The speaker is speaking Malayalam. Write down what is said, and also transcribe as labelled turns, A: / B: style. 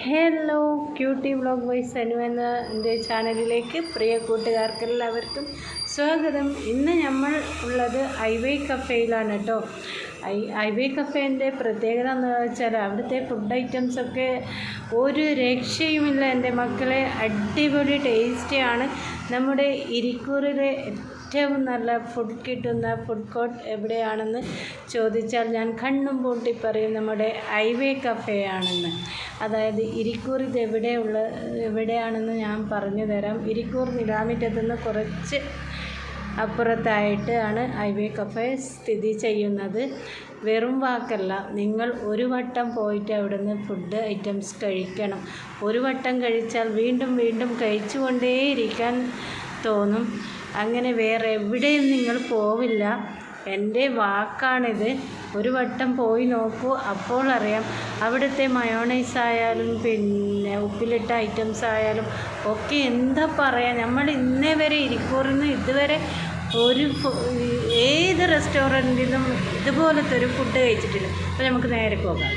A: Hello cutie vlog by Sanu എന്ന എൻ്റെ ചാനലിലേക്ക് പ്രിയ കൂട്ടുകാർക്കെല്ലാവർക്കും സ്വാഗതം. ഇന്ന് നമ്മൾ ഉള്ളത് ഐവേ കഫേയിലാണ് കേട്ടോ. ഐവേ കഫേൻ്റെ പ്രത്യേകത എന്ന് വെച്ചാൽ അവിടുത്തെ ഫുഡ് ഐറ്റംസൊക്കെ ഒരു രക്ഷയുമില്ല എൻ്റെ മക്കളെ. അടിപൊളി ടേസ്റ്റിയാണ്. നമ്മുടെ ഇരിക്കൂറിലെ ഏറ്റവും നല്ല ഫുഡ് കിട്ടുന്ന ഫുഡ് കോർട്ട് എവിടെയാണെന്ന് ചോദിച്ചാൽ ഞാൻ കണ്ണും പൂട്ടി പറയും നമ്മുടെ ഐവേ കഫേ ആണെന്ന്. അതായത് ഇരിക്കൂർ ഇത് എവിടെയാണെന്ന് ഞാൻ പറഞ്ഞു തരാം. ഇരിക്കൂർ നിലാമിറ്റത്തുനിന്ന് കുറച്ച് അപ്പുറത്തായിട്ട് ആണ് ഐവേ കഫേ സ്ഥിതി ചെയ്യുന്നത്. വെറും വാക്കല്ല, നിങ്ങൾ ഒരു വട്ടം പോയിട്ട് അവിടുന്ന് ഫുഡ് ഐറ്റംസ് കഴിക്കണം. ഒരു വട്ടം കഴിച്ചാൽ വീണ്ടും വീണ്ടും കഴിച്ചുകൊണ്ടേയിരിക്കാൻ തോന്നും. അങ്ങനെ വേറെ എവിടെയും നിങ്ങൾ പോവില്ല. എൻ്റെ വാക്കാണിത്. ഒരു വട്ടം പോയി നോക്കൂ, അപ്പോൾ അറിയാം. അവിടുത്തെ മയോണൈസ് ആയാലും പിന്നെ ഉപ്പിലിട്ട ഐറ്റംസ് ആയാലും ഒക്കെ എന്താ പറയുക, നമ്മൾ ഇന്നേ വരെ ഇരിക്കൂറിന്ന് ഇതുവരെ ഏത് റെസ്റ്റോറൻറ്റിലും ഇതുപോലത്തെ ഒരു ഫുഡ് കഴിച്ചിട്ടില്ല. അപ്പോൾ നമുക്ക് നേരെ പോകാം.